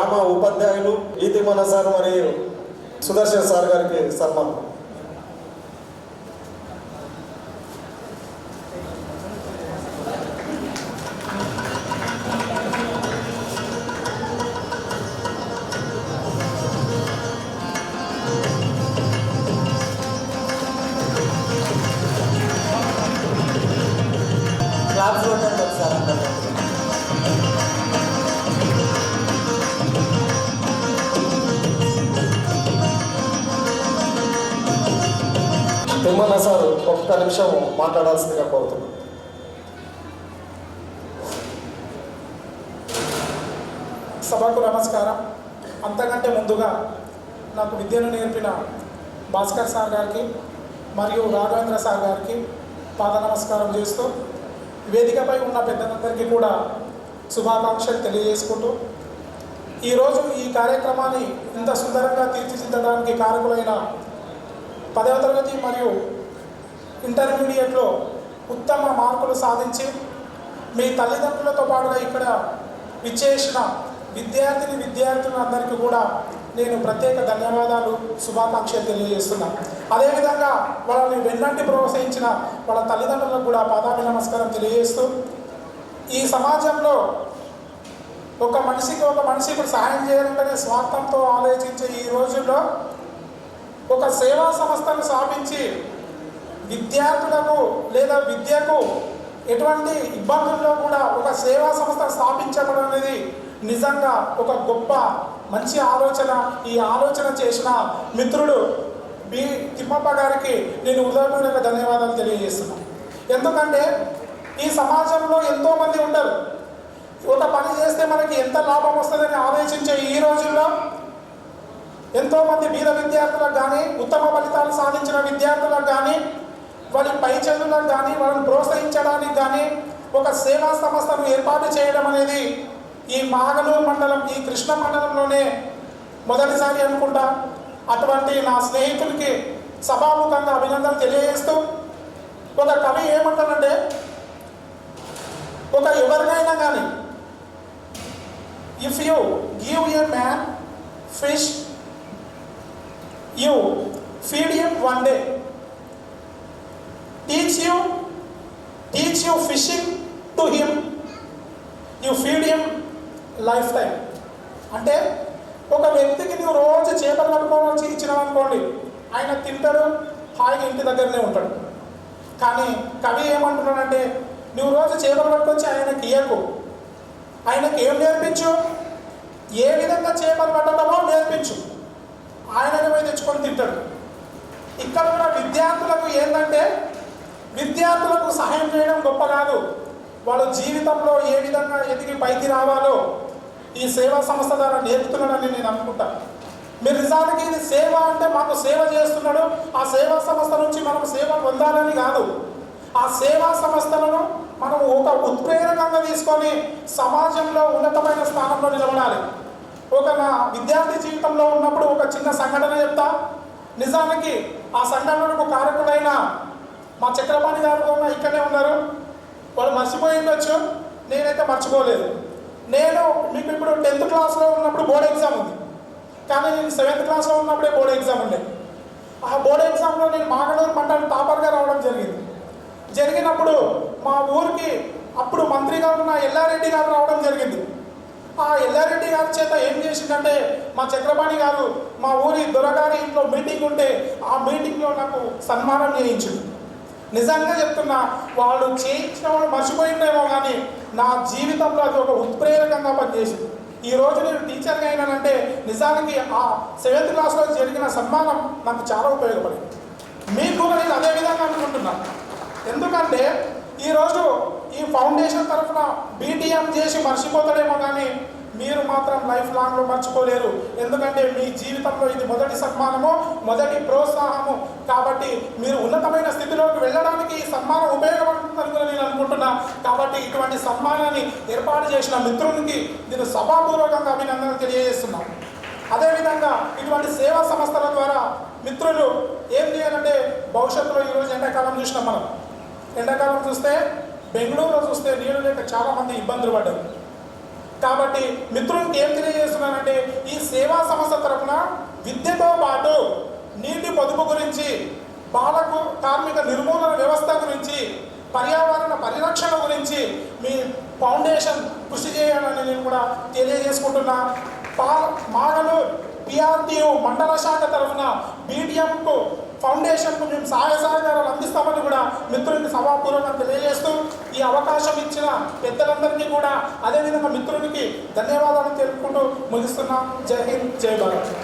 Drama ఉపాధ్యాయులు ఈతిమన sir మరియు Sudarshan sir గారికి సన్మానం. తిమ్మన్న సార్ ఒక్క నిమిషం మాట్లాడాల్సిందిగా కోరుతున్నాను. సభకు నమస్కారం. అంతకంటే ముందుగా నాకు విద్యను నేర్పిన భాస్కర్ సార్ గారికి మరియు రాఘవేంద్ర సార్ గారికి పాద నమస్కారం చేస్తూ వేదికపై ఉన్న పెద్దలందరికీ కూడా శుభాకాంక్షలు తెలియజేసుకుంటూ ఈరోజు ఈ కార్యక్రమాన్ని ఇంత సుందరంగా తీర్చిదిద్దడానికి కారకులైన 10వ తరగతి మరియు ఇంటర్మీడియట్లో ఉత్తమ మార్కులు సాధించి మీ తల్లిదండ్రులతో పాటుగా ఇక్కడ విచ్చేసిన విద్యార్థులందరికీ కూడా నేను ప్రత్యేక ధన్యవాదాలు శుభాకాంక్షలు తెలియజేస్తున్నాను. అదేవిధంగా వాళ్ళని వెన్నంటి ప్రోత్సహించిన వాళ్ళ తల్లిదండ్రులకు కూడా పాదాభి నమస్కారం తెలియజేస్తూ ఈ సమాజంలో ఒక మనిషి ఇప్పుడు సహాయం చేయాలంటేనే స్వార్థంతో ఆలోచించే ఈ రోజుల్లో ఒక సేవా సంస్థను స్థాపించి విద్యార్థులకు లేదా విద్యకు ఎటువంటి ఇబ్బందుల్లో కూడా ఒక సేవా సంస్థ స్థాపించడం అనేది నిజంగా ఒక గొప్ప మంచి ఆలోచన. ఈ ఆలోచన చేసిన మిత్రుడు బి తిమ్మప్ప గారికి నేను హృదయపూర్వక ధన్యవాదాలు తెలియజేస్తున్నాను. ఎందుకంటే ఈ సమాజంలో ఎంతోమంది ఉంటారు, ఒక పని చేస్తే మనకి ఎంత లాభం వస్తుందని ఆలోచించే ఈ రోజుల్లో ఎంతోమంది బీద విద్యార్థులకు కానీ ఉత్తమ ఫలితాలు సాధించిన విద్యార్థులకు కానీ వాళ్ళ పై చదువులకు కానీ వాళ్ళని ప్రోత్సహించడానికి కానీ ఒక సేవా సంస్థను ఏర్పాటు చేయడం అనేది ఈ మాగనూరు మండలం ఈ కృష్ణ మండలంలోనే మొదటిసారి అనుకుంటా. అటువంటి నా స్నేహితులకి సభాముఖంగా అభినందనలు తెలియజేస్తూ ఒక కవి ఏమంటానంటే ఒక ఎవరినైనా కానీ if you give a man fish you feed him one day, teach you fishing to him, you feed him lifetime. అంటే ఒక వ్యక్తికి నువ్వు రోజు చేపలు పట్టుకోవాల్సి ఇచ్చినావు అనుకోండి, ఆయన తింటాడు, హాయిగా ఇంటి దగ్గరనే ఉంటాడు. కానీ కవి ఏమంటున్నాడంటే నువ్వు రోజు చేపలు పట్టుకొచ్చి ఆయనకి ఇయ్యకు, ఆయనకి ఏం నేర్పించు, ఏ విధంగా చేపలు పట్టడమో నేర్పించు, ఆయనని పోయి తెచ్చుకొని తింటాడు. ఇక్కడ కూడా విద్యార్థులకు ఏంటంటే విద్యార్థులకు సహాయం చేయడం గొప్ప కాదు, వాళ్ళ జీవితంలో ఏ విధంగా ఎదిగి పైకి రావాలో ఈ సేవా సంస్థ ద్వారా నేర్పుతున్నాడని నేను అనుకుంటాను. మీరు నిజానికి ఇది సేవ అంటే మాకు సేవ చేస్తున్నాడు, ఆ సేవా సంస్థ నుంచి మనం సేవ పొందాలని కాదు, ఆ సేవా సంస్థలను మనం ఒక ఉత్ప్రేరకంగా తీసుకొని సమాజంలో ఉన్నతమైన స్థానంలో నిలబడాలి. ఒక నా విద్యార్థి జీవితంలో ఉన్నప్పుడు ఒక చిన్న సంఘటన చెప్తా. నిజానికి ఆ సంఘటనకు కారకులైన మా చక్రపాణి గారు కూడా ఇక్కడే ఉన్నారు, వాళ్ళు మర్చిపోయి ఉండొచ్చు, నేనైతే మర్చిపోలేదు. నేను మీకు ఇప్పుడు 10th క్లాస్లో ఉన్నప్పుడు బోర్డ్ ఎగ్జామ్ ఉంది, కానీ నేను 7th క్లాస్లో ఉన్నప్పుడే బోర్డ్ ఎగ్జామ్ ఉండే. ఆ బోర్డ్ ఎగ్జామ్లో నేను మాగనూరు మండలం టాపర్గా రావడం జరిగినప్పుడు మా ఊరికి అప్పుడు మంత్రిగా ఉన్న ఎల్లారెడ్డి గారు రావడం జరిగింది. ఆ ఎల్లారెడ్డి గారి చేత ఏం చేసిందంటే మా చక్రపాణి గారు మా ఊరి దొరగారి ఇంట్లో మీటింగ్ ఉంటే ఆ మీటింగ్లో నాకు సన్మానం చేయించింది. నిజంగా చెప్తున్నా, వాళ్ళు చేయించిన వాళ్ళు మర్చిపోయిందేమో కానీ నా జీవితంలో అది ఒక ఉత్ప్రేరకంగా పనిచేసింది. ఈరోజు నేను టీచర్గా అయినానంటే నిజానికి ఆ 7th క్లాస్లో జరిగిన సన్మానం నాకు చాలా ఉపయోగపడింది. మీకు కూడా నేను అదే విధంగా అనుకుంటున్నాను. ఎందుకంటే ఈరోజు ఈ ఫౌండేషన్ తరఫున బీటీఎం చేసి మర్చిపోతాడేమో కానీ మీరు మాత్రం లైఫ్ లాంగ్లో మర్చిపోలేరు. ఎందుకంటే మీ జీవితంలో ఇది మొదటి సన్మానము, మొదటి ప్రోత్సాహము. కాబట్టి మీరు ఉన్నతమైన స్థితిలోకి వెళ్ళడానికి ఈ సన్మానం ఉపయోగపడుతుందని కూడా నేను అనుకుంటున్నా. కాబట్టి ఇటువంటి సన్మానాన్ని ఏర్పాటు చేసిన మిత్రునికి నేను సభాపూర్వకంగా అభినందనలు తెలియజేస్తున్నాను. అదేవిధంగా ఇటువంటి సేవా సంస్థల ద్వారా మిత్రులు ఏం చేయాలంటే భవిష్యత్తులో ఈరోజు ఎండాకాలం చూసినాం మనం. ఎండాకాలం చూస్తే బెంగళూరులో చూస్తే నీళ్ళు లేక చాలామంది ఇబ్బందులు పడ్డారు. కాబట్టి మిత్రులకి ఏం తెలియజేస్తున్నానంటే సేవా సంస్థ తరఫున విద్యతో పాటు నీటి పొదుపు గురించి, బాలకు కార్మిక నిర్మూలన వ్యవస్థ గురించి, పర్యావరణ పరిరక్షణ గురించి మీ ఫౌండేషన్ కృషి చేయాలని నేను కూడా తెలియజేసుకుంటున్నా. మాగలు పిఆర్టీయు మండల శాఖ తరఫున బీటీఎంకు ఫౌండేషన్కు మేము సహాయ సహకారాలు అందిస్తామని కూడా మిత్రునికి సభాపూర్వకంగా తెలియజేస్తూ ఈ అవకాశం ఇచ్చిన పెద్దలందరికీ కూడా అదేవిధంగా మిత్రునికి ధన్యవాదాలు తెలుపుకుంటూ ముగిస్తున్నాం. జై హింద్, జై భారత్.